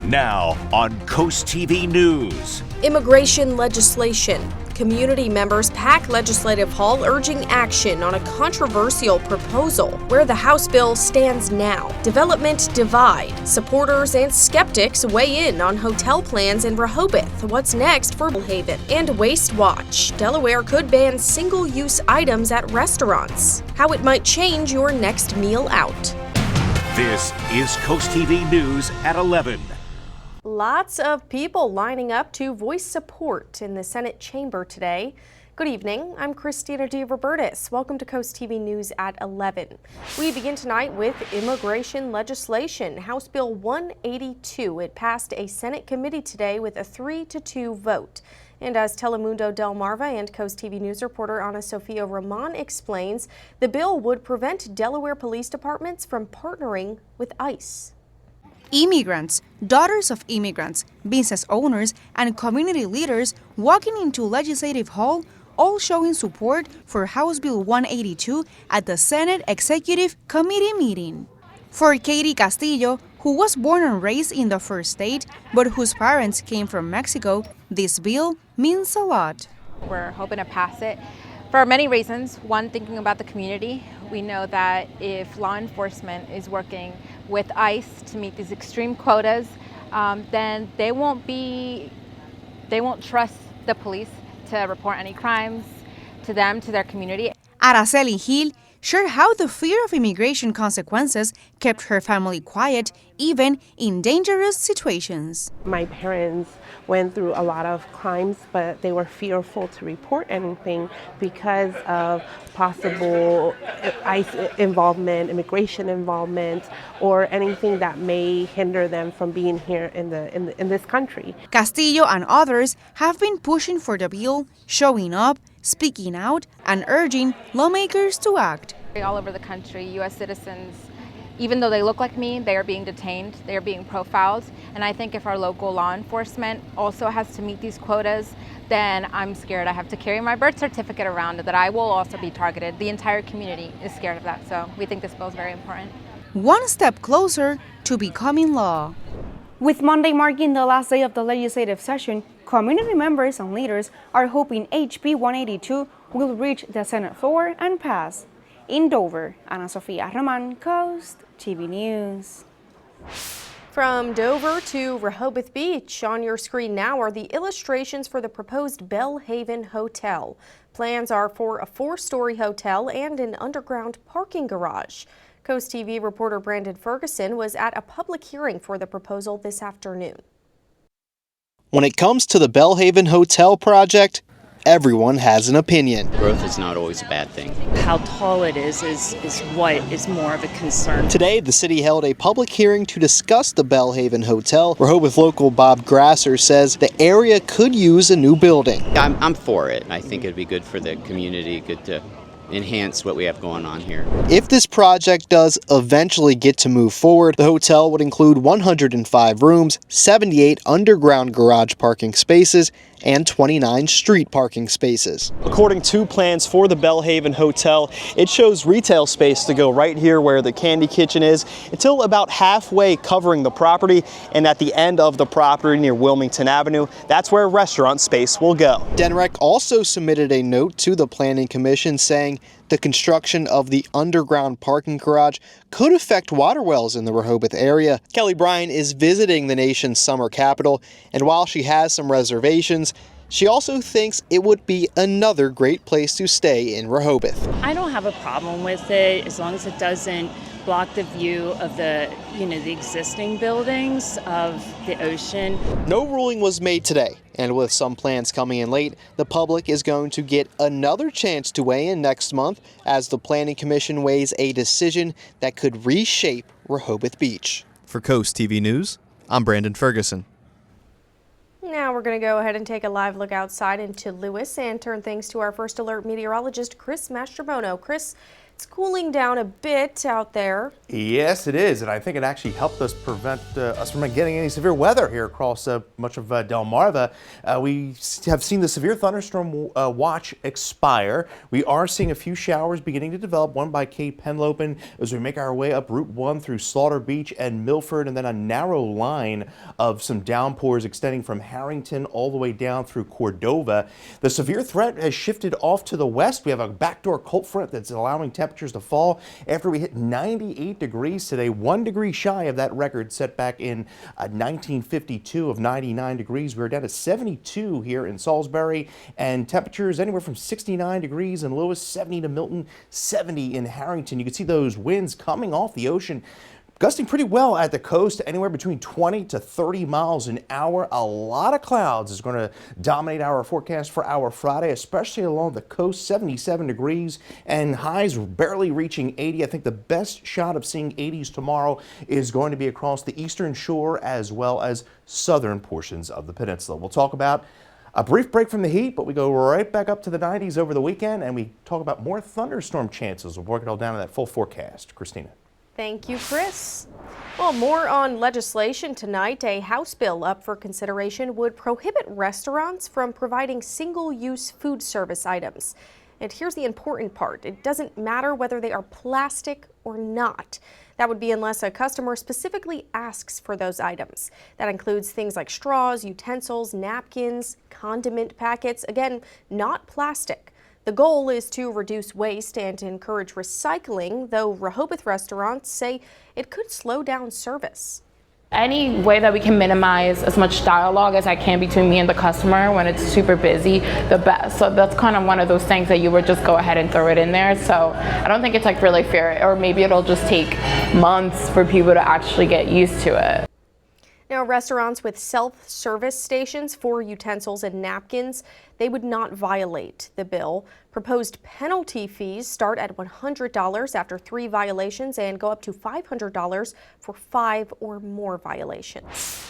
Now on CoastTV News. Immigration legislation. Community members pack Legislative Hall urging action on a controversial proposal. Where the House bill stands now. Development divide. Supporters and skeptics weigh in on hotel plans in Rehoboth. What's next for Belhaven? And Waste Watch. Delaware could ban single-use items at restaurants. How it might change your next meal out. This is CoastTV News at 11. Lots of people lining up to voice support in the Senate chamber today. Good evening, I'm Christina DeRobertis. Welcome to Coast TV News at 11. We begin tonight with immigration legislation, House Bill 182. It passed a Senate committee today with a 3-2 vote. And as Telemundo Del Marva and Coast TV News reporter Ana Sofia Roman explains, the bill would prevent Delaware police departments from partnering with ICE. Immigrants, daughters of immigrants, business owners, and community leaders walking into Legislative Hall, all showing support for House Bill 182 at the Senate Executive Committee meeting. For Katie Castillo, who was born and raised in the first state, but whose parents came from Mexico, this bill means a lot. We're hoping to pass it for many reasons. One, thinking about the community. We know that if law enforcement is working with ICE to meet these extreme quotas, then they won't trust the police to report any crimes to them, to their community. Araceli Hill shared how the fear of immigration consequences kept her family quiet, even in dangerous situations. My parents went through a lot of crimes, but they were fearful to report anything because of possible ICE involvement, immigration involvement, or anything that may hinder them from being here in this country. Castillo and others have been pushing for the bill, showing up, speaking out, and urging lawmakers to act. All over the country, U.S. citizens, even though they look like me, they are being detained, they are being profiled. And I think if our local law enforcement also has to meet these quotas, then I'm scared. I have to carry my birth certificate around, that I will also be targeted. The entire community is scared of that, so we think this bill is very important. One step closer to becoming law. With Monday marking the last day of the legislative session, community members and leaders are hoping HB 182 will reach the Senate floor and pass. In Dover, Ana Sofia Roman, Coast TV News. From Dover to Rehoboth Beach, on your screen now are the illustrations for the proposed Belhaven Hotel. Plans are for a 4-story hotel and an underground parking garage. Coast TV reporter Brandon Ferguson was at a public hearing for the proposal this afternoon. When it comes to the Belhaven Hotel project, everyone has an opinion. Growth is not always a bad thing. How tall it is what is more of a concern. Today, the city held a public hearing to discuss the Belhaven Hotel. Rehoboth local Bob Grasser says the area could use a new building. I'm for it. I think it'd be good for the community, good to enhance what we have going on here. If this project does eventually get to move forward, the hotel would include 105 rooms, 78 underground garage parking spaces, and 29 street parking spaces. According to plans for the Belhaven Hotel, it shows retail space to go right here where the candy kitchen is until about halfway covering the property, and at the end of the property near Wilmington Avenue, that's where restaurant space will go. DENREC also submitted a note to the Planning Commission saying the construction of the underground parking garage could affect water wells in the Rehoboth area. Kelly Bryan is visiting the nation's summer capital, and while she has some reservations, she also thinks it would be another great place to stay in Rehoboth. I don't have a problem with it as long as it doesn't block the view of the existing buildings of the ocean. No ruling was made today, and with some plans coming in late, the public is going to get another chance to weigh in next month as the Planning Commission weighs a decision that could reshape Rehoboth Beach. For Coast TV News, I'm Brandon Ferguson. Now we're going to go ahead and take a live look outside into Lewis and turn things to our first alert meteorologist, Chris Mastrobono. Chris, It's cooling down a bit out there. Yes, it is, and I think it actually helped us prevent us from getting any severe weather here across much of Delmarva. We have seen the severe thunderstorm watch expire. We are seeing a few showers beginning to develop, one by Cape Henlopen as we make our way up Route 1 through Slaughter Beach and Milford, and then a narrow line of some downpours extending from Harrington all the way down through Cordova. The severe threat has shifted off to the west. We have a backdoor cold front that's allowing temperatures to fall after we hit 98 degrees today, 1 degree shy of that record set back in 1952 of 99 degrees. We're down to 72 here in Salisbury, and temperatures anywhere from 69 degrees in Lewis, 70 to Milton, 70 in Harrington. You can see those winds coming off the ocean, gusting pretty well at the coast, anywhere between 20 to 30 miles an hour. A lot of clouds is going to dominate our forecast for our Friday, especially along the coast, 77 degrees and highs barely reaching 80. I think the best shot of seeing 80s tomorrow is going to be across the eastern shore as well as southern portions of the peninsula. We'll talk about a brief break from the heat, but we go right back up to the 90s over the weekend, and we talk about more thunderstorm chances. We'll work it all down in that full forecast. Christina. Thank you, Chris. Well, more on legislation tonight. A House bill up for consideration would prohibit restaurants from providing single-use food service items. And here's the important part. It doesn't matter whether they are plastic or not. That would be unless a customer specifically asks for those items. That includes things like straws, utensils, napkins, condiment packets. Again, not plastic. The goal is to reduce waste and encourage recycling, though Rehoboth restaurants say it could slow down service. Any way that we can minimize as much dialogue as I can between me and the customer when it's super busy, the best. So that's kind of one of those things that you would just go ahead and throw it in there. So I don't think it's like really fair, or maybe it'll just take months for people to actually get used to it. Now, restaurants with self-service stations for utensils and napkins, they would not violate the bill. Proposed penalty fees start at $100 after 3 violations and go up to $500 for 5 or more violations.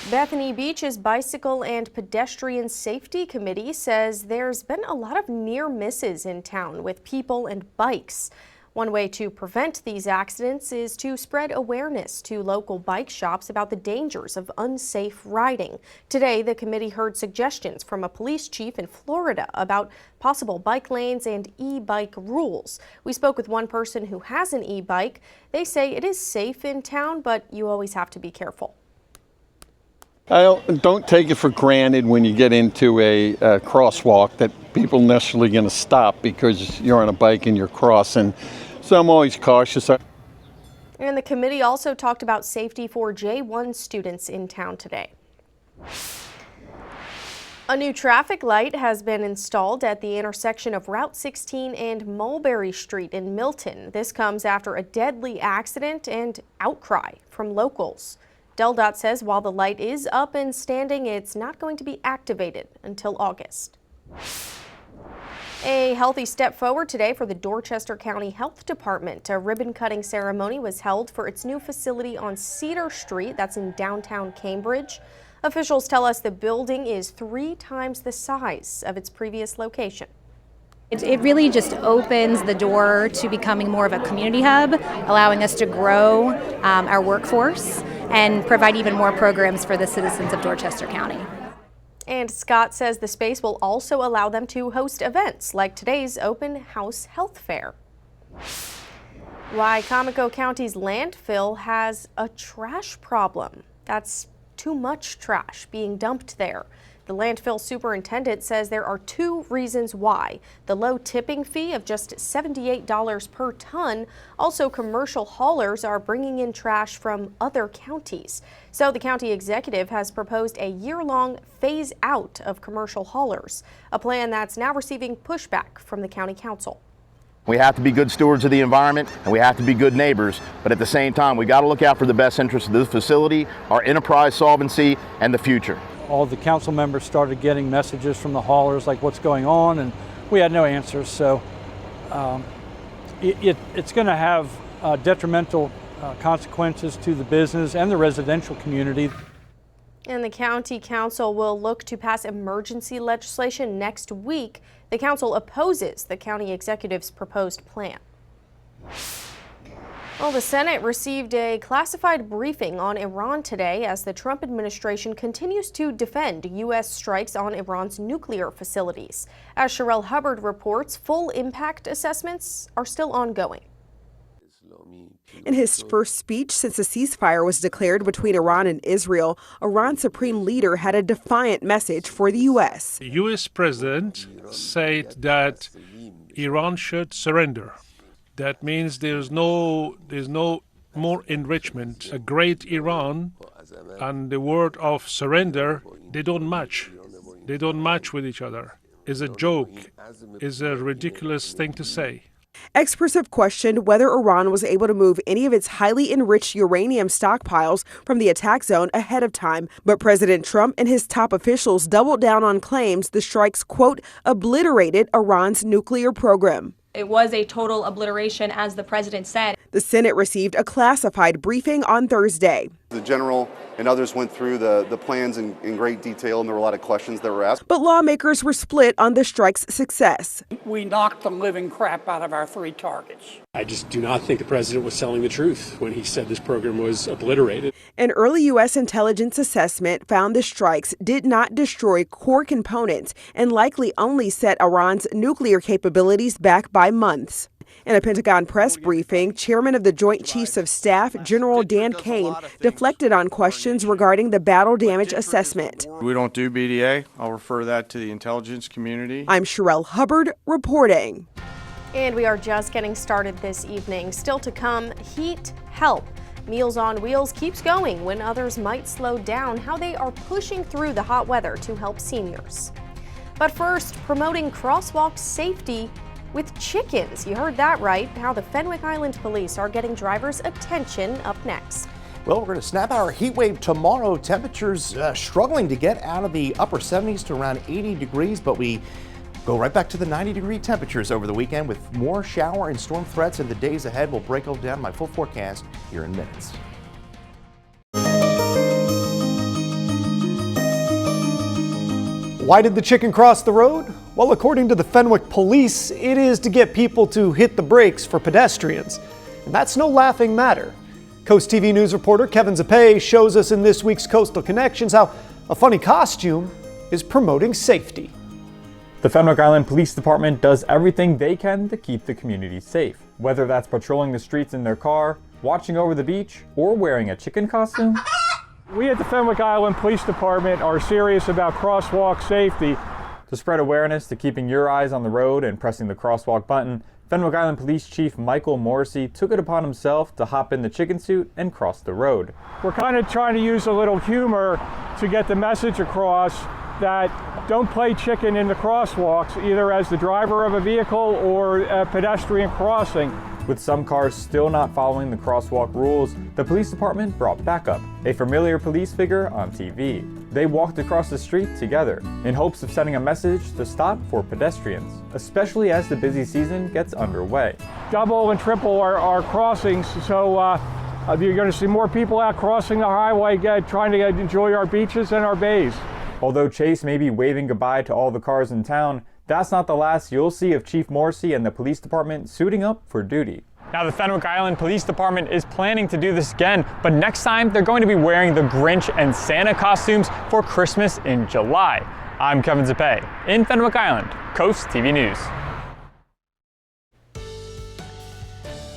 Bethany Beach's Bicycle and Pedestrian Safety Committee says there's been a lot of near misses in town with people and bikes. One way to prevent these accidents is to spread awareness to local bike shops about the dangers of unsafe riding. Today, the committee heard suggestions from a police chief in Florida about possible bike lanes and e-bike rules. We spoke with one person who has an e-bike. They say it is safe in town, but you always have to be careful. I don't take it for granted when you get into a crosswalk that people necessarily going to stop because you're on a bike and you're crossing. So I'm always cautious. And the committee also talked about safety for J1 students in town today. A new traffic light has been installed at the intersection of Route 16 and Mulberry Street in Milton. This comes after a deadly accident and outcry from locals. DelDOT says while the light is up and standing, it's not going to be activated until August. A healthy step forward today for the Dorchester County Health Department. A ribbon-cutting ceremony was held for its new facility on Cedar Street, that's in downtown Cambridge. Officials tell us the building is 3 times the size of its previous location. It really just opens the door to becoming more of a community hub, allowing us to grow our workforce and provide even more programs for the citizens of Dorchester County. And Scott says the space will also allow them to host events like today's open house health fair. Wicomico County's landfill has a trash problem. That's too much trash being dumped there. The landfill superintendent says there are 2 reasons why. The low tipping fee of just $78 per ton. Also, commercial haulers are bringing in trash from other counties. So the county executive has proposed a year-long phase out of commercial haulers, a plan that's now receiving pushback from the county council. We have to be good stewards of the environment and we have to be good neighbors, but at the same time, we got to look out for the best interests of this facility, our enterprise solvency, and the future. All the council members started getting messages from the haulers like what's going on, and we had no answers. So it's going to have detrimental consequences to the business and the residential community. And the county council will look to pass emergency legislation next week. The council opposes the county executive's proposed plan. Well, the Senate received a classified briefing on Iran today as the Trump administration continues to defend U.S. strikes on Iran's nuclear facilities. As Sherelle Hubbard reports, full impact assessments are still ongoing. In his first speech since a ceasefire was declared between Iran and Israel, Iran's supreme leader had a defiant message for the U.S. The U.S. president said that Iran should surrender. That means there's no more enrichment. A great Iran and the word of surrender, they don't match. They don't match with each other. It's a joke. It's a ridiculous thing to say. Experts have questioned whether Iran was able to move any of its highly enriched uranium stockpiles from the attack zone ahead of time. But President Trump and his top officials doubled down on claims the strikes, quote, obliterated Iran's nuclear program. It was a total obliteration, as the president said. The Senate received a classified briefing on Thursday. The general and others went through the plans in great detail, and there were a lot of questions that were asked. But lawmakers were split on the strike's success. We knocked the living crap out of our 3 targets. I just do not think the president was telling the truth when he said this program was obliterated. An early U.S. intelligence assessment found the strikes did not destroy core components and likely only set Iran's nuclear capabilities back by months. In a Pentagon press briefing, Chairman of the Joint Chiefs of Staff, General Dan Kane, deflected on questions regarding the battle damage assessment. We don't do BDA. I'll refer that to the intelligence community. I'm Sherelle Hubbard reporting. And we are just getting started this evening. Still to come, heat help. Meals on Wheels keeps going when others might slow down, how they are pushing through the hot weather to help seniors. But first, promoting crosswalk safety with chickens. You heard that right. How the Fenwick Island Police are getting drivers' attention up next. Well, we're going to snap our heat wave tomorrow. Temperatures struggling to get out of the upper 70s to around 80 degrees, but we go right back to the 90-degree temperatures over the weekend with more shower and storm threats in the days ahead. We'll break all down my full forecast here in minutes. Why did the chicken cross the road? Well, according to the Fenwick Police, it is to get people to hit the brakes for pedestrians. And that's no laughing matter. Coast TV News reporter Kevin Zappe shows us in this week's Coastal Connections how a funny costume is promoting safety. The Fenwick Island Police Department does everything they can to keep the community safe. Whether that's patrolling the streets in their car, watching over the beach, or wearing a chicken costume. We at the Fenwick Island Police Department are serious about crosswalk safety. To spread awareness to keeping your eyes on the road and pressing the crosswalk button, Fenwick Island Police Chief Michael Morrissey took it upon himself to hop in the chicken suit and cross the road. We're kind of trying to use a little humor to get the message across that don't play chicken in the crosswalks, either as the driver of a vehicle or a pedestrian crossing. With some cars still not following the crosswalk rules, the police department brought backup, a familiar police figure on TV. They walked across the street together in hopes of sending a message to stop for pedestrians, especially as the busy season gets underway. Double and triple our crossings, so you're going to see more people out crossing the highway trying to enjoy our beaches and our bays. Although Chase may be waving goodbye to all the cars in town, that's not the last you'll see of Chief Morrissey and the police department suiting up for duty. Now, the Fenwick Island Police Department is planning to do this again, but next time they're going to be wearing the Grinch and Santa costumes for Christmas in July. I'm Kevin Zappe in Fenwick Island, Coast TV News.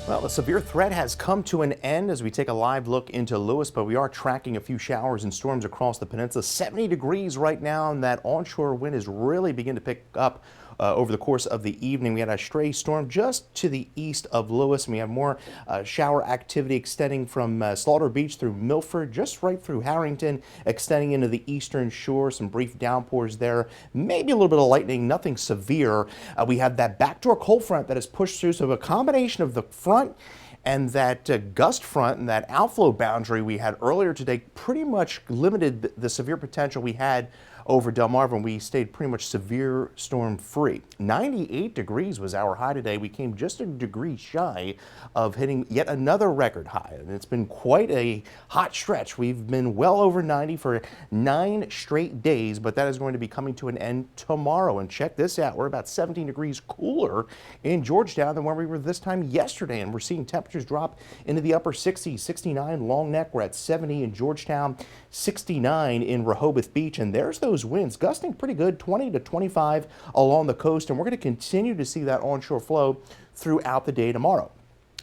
Well, the severe threat has come to an end as we take a live look into Lewis, but we are tracking a few showers and storms across the peninsula. 70 degrees right now, and that onshore wind is really beginning to pick up over the course of the evening. We had a stray storm just to the east of Lewis, and we have more shower activity extending from Slaughter Beach through Milford, just right through Harrington, extending into the eastern shore. Some brief downpours there, maybe a little bit of lightning, nothing severe. We have that backdoor cold front that has pushed through, so a combination of the front and that gust front and that outflow boundary we had earlier today pretty much limited the severe potential we had over Delmarva, and we stayed pretty much severe storm free. 98 degrees was our high today. We came just a degree shy of hitting yet another record high, and it's been quite a hot stretch. We've been well over 90 for 9 straight days, but that is going to be coming to an end tomorrow. And check this out, we're about 17 degrees cooler in Georgetown than where we were this time yesterday, and we're seeing temperatures drop into the upper 60s. 69 Long Neck, we're at 70 in Georgetown, 69 in Rehoboth Beach, and there's those winds gusting pretty good, 20 to 25 along the coast, and we're going to continue to see that onshore flow throughout the day tomorrow.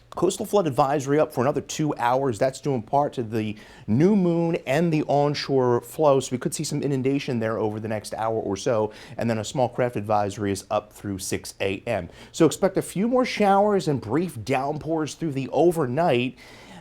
Coastal flood advisory up for another 2 hours. That's due in part to the new moon and the onshore flow, so we could see some inundation there over the next hour or so. And then a small craft advisory is up through 6 a.m. So expect a few more showers and brief downpours through the overnight.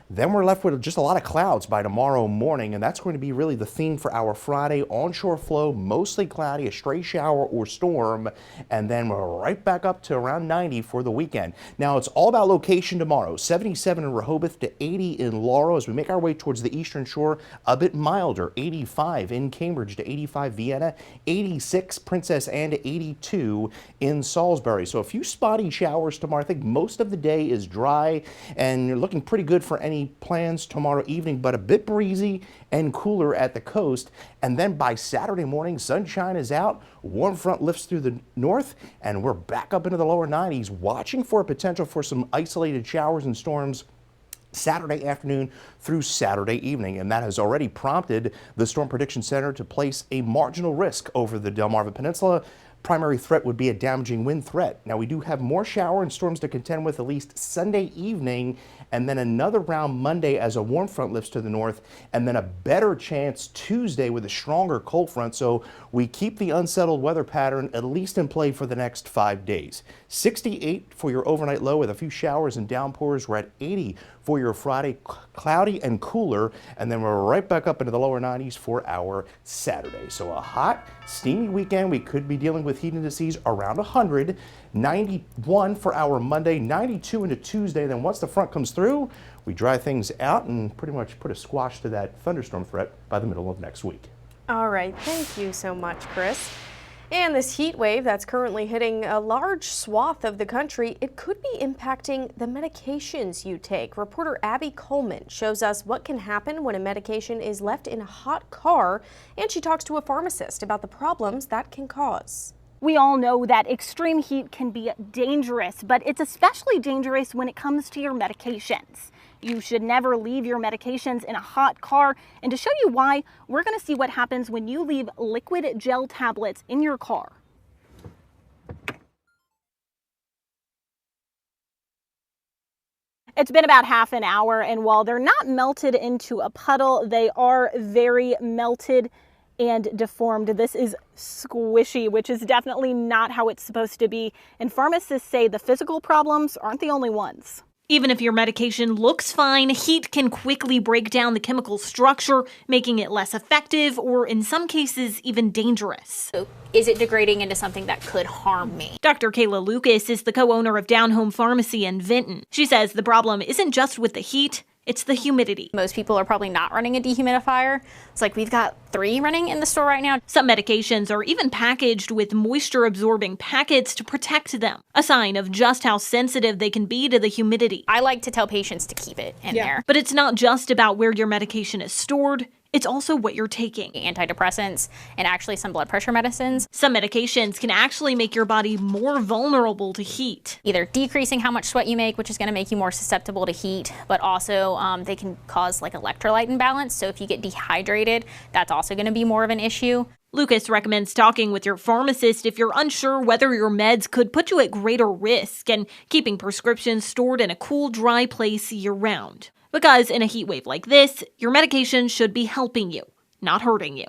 Then we're left with just a lot of clouds by tomorrow morning, and that's going to be really the theme for our Friday. Onshore flow, mostly cloudy, a stray shower or storm, and then we're right back up to around 90 for the weekend. Now, it's all about location tomorrow. 77 in Rehoboth to 80 in Laurel. As we make our way towards the eastern shore, a bit milder. 85 in Cambridge to 85 Vienna, 86 Princess, and 82 in Salisbury. So a few spotty showers tomorrow. I think most of the day is dry, and you're looking pretty good for any plans tomorrow evening, but a bit breezy and cooler at the coast. And then by Saturday morning, sunshine is out, warm front lifts through the north, and we're back up into the lower 90s, watching for a potential for some isolated showers and storms Saturday afternoon through Saturday evening, and that has already prompted the Storm Prediction Center to place a marginal risk over the Delmarva Peninsula. Primary threat would be a damaging wind threat. Now, we do have more shower and storms to contend with at least Sunday evening, and then another round Monday as a warm front lifts to the north, and then a better chance Tuesday with a stronger cold front. So we keep the unsettled weather pattern at least in play for the next 5 days. 68 for your overnight low with a few showers and downpours. We're at 80 for your Friday, cloudy and cooler, and then we're right back up into the lower 90s for our Saturday. So a hot, steamy weekend. We could be dealing with heat indices around 100, 91 for our Monday, 92 into Tuesday. Then once the front comes through, we dry things out and pretty much put a squash to that thunderstorm threat by the middle of next week. All right, thank you so much, Chris. And this heat wave that's currently hitting a large swath of the country, it could be impacting the medications you take. Reporter Abby Coleman shows us what can happen when a medication is left in a hot car, and she talks to a pharmacist about the problems that can cause. We all know that extreme heat can be dangerous, but it's especially dangerous when it comes to your medications. You should never leave your medications in a hot car, and to show you why, we're going to see what happens when you leave liquid gel tablets in your car. It's been about half an hour, and while they're not melted into a puddle, they are very melted and deformed. This is squishy, which is definitely not how it's supposed to be. And pharmacists say the physical problems aren't the only ones. Even if your medication looks fine, heat can quickly break down the chemical structure, making it less effective or, in some cases, even dangerous. So is it degrading into something that could harm me? Dr. Kayla Lucas is the co-owner of Down Home Pharmacy in Vinton. She says the problem isn't just with the heat, it's the humidity. Most people are probably not running a dehumidifier. It's like we've got 3 running in the store right now. Some medications are even packaged with moisture-absorbing packets to protect them, a sign of just how sensitive they can be to the humidity. I like to tell patients to keep it in there. But it's not just about where your medication is stored. It's also what you're taking. Antidepressants and actually some blood pressure medicines. Some medications can actually make your body more vulnerable to heat. Either decreasing how much sweat you make, which is going to make you more susceptible to heat, but also they can cause like electrolyte imbalance. So if you get dehydrated, that's also going to be more of an issue. Lucas recommends talking with your pharmacist if you're unsure whether your meds could put you at greater risk, and keeping prescriptions stored in a cool, dry place year-round. Because in a heat wave like this, your medication should be helping you, not hurting you.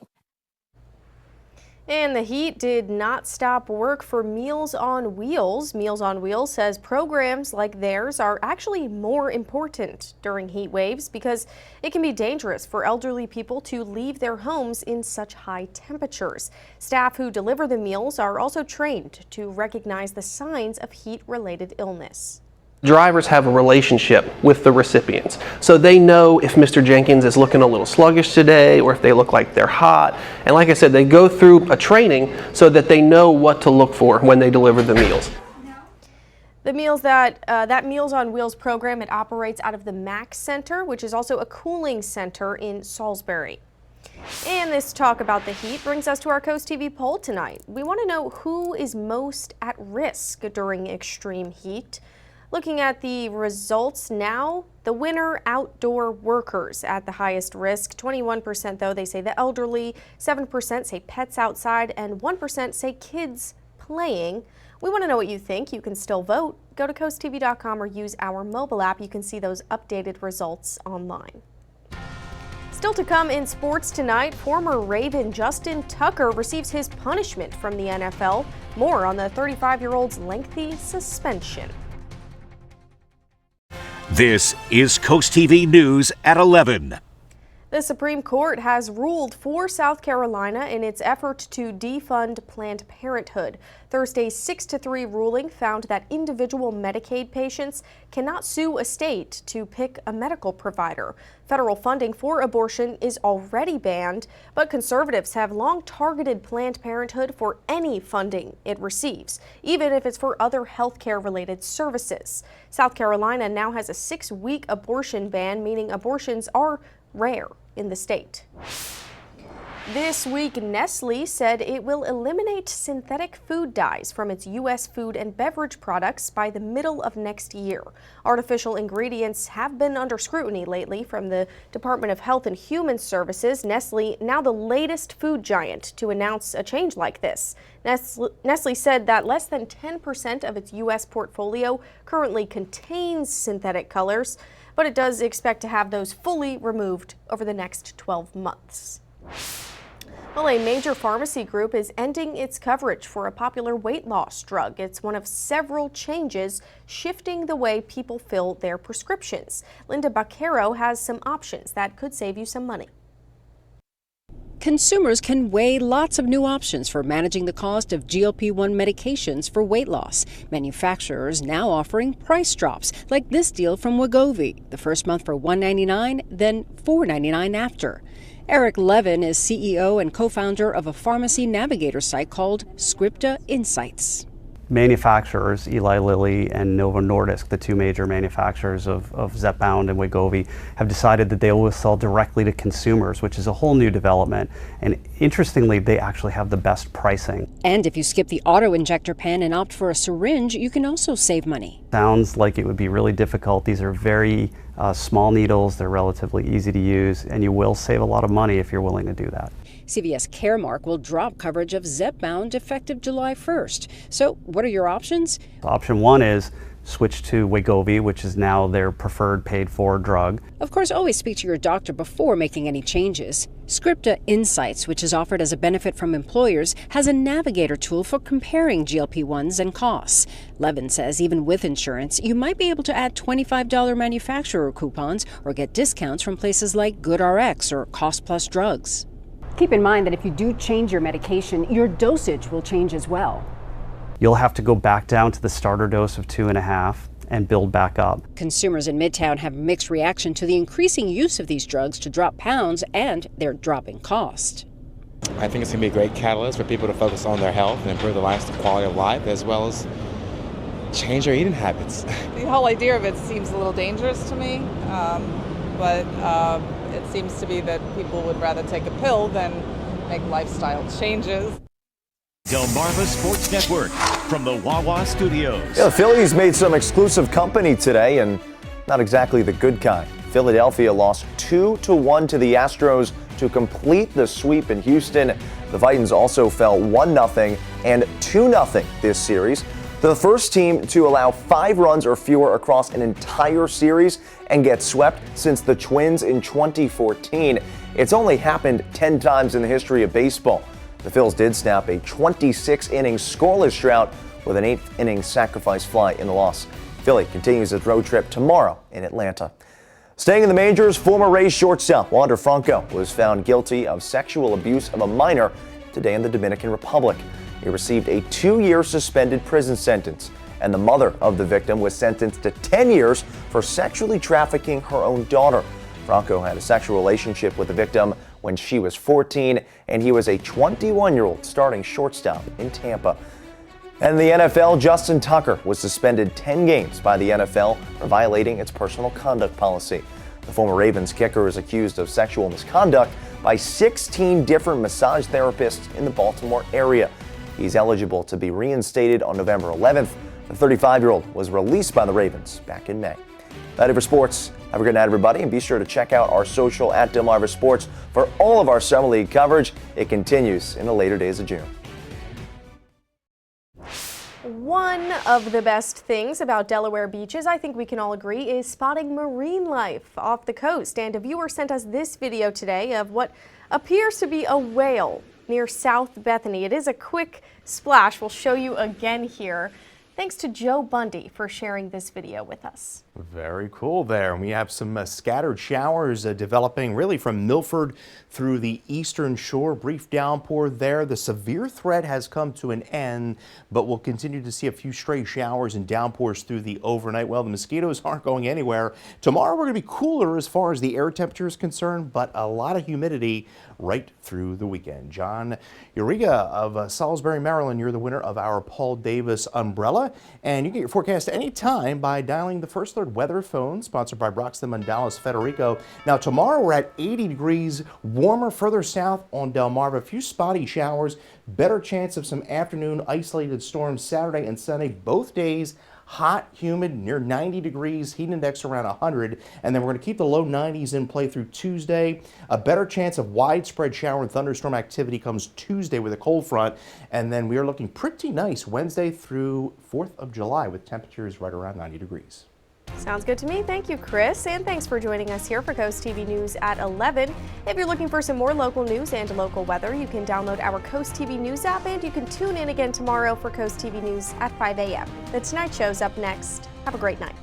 And the heat did not stop work for Meals on Wheels. Meals on Wheels says programs like theirs are actually more important during heat waves because it can be dangerous for elderly people to leave their homes in such high temperatures. Staff who deliver the meals are also trained to recognize the signs of heat-related illness. Drivers have a relationship with the recipients, so they know if Mr. Jenkins is looking a little sluggish today or if they look like they're hot. And like I said, they go through a training so that they know what to look for when they deliver the meals. The meals that Meals on Wheels program, it operates out of the Mack Center, which is also a cooling center in Salisbury. And this talk about the heat brings us to our CoastTV poll tonight. We want to know who is most at risk during extreme heat. Looking at the results now, the winner, outdoor workers at the highest risk. 21% though, they say the elderly, 7% say pets outside, and 1% say kids playing. We want to know what you think. You can still vote. Go to coasttv.com or use our mobile app. You can see those updated results online. Still to come in sports tonight, former Raven Justin Tucker receives his punishment from the NFL. More on the 35-year-old's lengthy suspension. This is Coast TV News at 11. The Supreme Court has ruled for South Carolina in its effort to defund Planned Parenthood. Thursday's 6-3 ruling found that individual Medicaid patients cannot sue a state to pick a medical provider. Federal funding for abortion is already banned, but conservatives have long targeted Planned Parenthood for any funding it receives, even if it's for other healthcare-related services. South Carolina now has a 6-week abortion ban, meaning abortions are rare in the state. This week, Nestle said it will eliminate synthetic food dyes from its U.S. food and beverage products by the middle of next year. Artificial ingredients have been under scrutiny lately from the Department of Health and Human Services. Nestle, now the latest food giant to announce a change like this. Nestle said that less than 10% of its U.S. portfolio currently contains synthetic colors, but it does expect to have those fully removed over the next 12 months. Well, a major pharmacy group is ending its coverage for a popular weight loss drug. It's one of several changes shifting the way people fill their prescriptions. Linda Baccaro has some options that could save you some money. Consumers can weigh lots of new options for managing the cost of GLP-1 medications for weight loss. Manufacturers now offering price drops, like this deal from Wegovy. The first month for $1.99, then $4.99 after. Eric Levin is CEO and co-founder of a pharmacy navigator site called Scripta Insights. Manufacturers, Eli Lilly and Novo Nordisk, the two major manufacturers of Zepbound and Wegovy, have decided that they will sell directly to consumers, which is a whole new development. And interestingly, they actually have the best pricing. And if you skip the auto-injector pen and opt for a syringe, you can also save money. Sounds like it would be really difficult. These are very small needles, they're relatively easy to use, and you will save a lot of money if you're willing to do that. CVS Caremark will drop coverage of Zepbound effective July 1st. So what are your options? Option one is switch to Wegovy, which is now their preferred paid-for drug. Of course, always speak to your doctor before making any changes. Scripta Insights, which is offered as a benefit from employers, has a navigator tool for comparing GLP-1s and costs. Levin says even with insurance, you might be able to add $25 manufacturer coupons or get discounts from places like GoodRx or Cost Plus Drugs. Keep in mind that if you do change your medication, your dosage will change as well. You'll have to go back down to the starter dose of 2.5 and build back up. Consumers in Midtown have mixed reaction to the increasing use of these drugs to drop pounds and their dropping cost. I think it's going to be a great catalyst for people to focus on their health and improve the quality of life, as well as change their eating habits. The whole idea of it seems a little dangerous to me, but it seems to be that people would rather take a pill than make lifestyle changes. Delmarva Sports Network from the Wawa Studios. Yeah, the Phillies made some exclusive company today, and not exactly the good kind. Philadelphia lost 2-1 to the Astros to complete the sweep in Houston. The Titans also fell 1-0 and 2-0 this series. They're the first team to allow 5 runs or fewer across an entire series and get swept since the Twins in 2014. It's only happened 10 times in the history of baseball. The Phils did snap a 26-inning scoreless drought with an 8th-inning sacrifice fly in the loss. Philly continues its road trip tomorrow in Atlanta. Staying in the majors, former Rays shortstop Wander Franco was found guilty of sexual abuse of a minor today in the Dominican Republic. He received a 2-year suspended prison sentence. and the mother of the victim was sentenced to 10 years for sexually trafficking her own daughter. Franco had a sexual relationship with the victim when she was 14, and he was a 21-year-old starting shortstop in Tampa. And the NFL, Justin Tucker was suspended 10 games by the NFL for violating its personal conduct policy. The former Ravens kicker is accused of sexual misconduct by 16 different massage therapists in the Baltimore area. He's eligible to be reinstated on November 11th. The 35-year-old was released by the Ravens back in May. That's it for sports. Have a good night, everybody, and be sure to check out our social at Delmarva Sports for all of our Summer League coverage. It continues in the later days of June. One of the best things about Delaware beaches, I think we can all agree, is spotting marine life off the coast. And a viewer sent us this video today of what appears to be a whale near South Bethany. It is a quick splash. We'll show you again here. Thanks to Joe Bundy for sharing this video with us. Very cool there. We have some scattered showers developing really from Milford through the eastern shore. Brief downpour there. The severe threat has come to an end, but we'll continue to see a few stray showers and downpours through the overnight. Well, the mosquitoes aren't going anywhere. Tomorrow we're going to be cooler as far as the air temperature is concerned, but a lot of humidity right through the weekend. John Uriga of Salisbury, Maryland, you're the winner of our Paul Davis umbrella, and you get your forecast anytime by dialing the First Alert weather phone, sponsored by Broxton Mandalas Federico. Now tomorrow we're at 80 degrees, warmer further south on Delmarva, a few spotty showers, better chance of some afternoon isolated storms Saturday and Sunday, both days. Hot, humid, near 90 degrees, heat index around 100, and then we're going to keep the low 90s in play through Tuesday. A better chance of widespread shower and thunderstorm activity comes Tuesday with a cold front, and then we are looking pretty nice Wednesday through 4th of July with temperatures right around 90 degrees. Sounds good to me. Thank you, Chris, and thanks for joining us here for Coast TV News at 11. If you're looking for some more local news and local weather, you can download our Coast TV News app, and you can tune in again tomorrow for Coast TV News at 5 a.m. The Tonight Show's up next. Have a great night.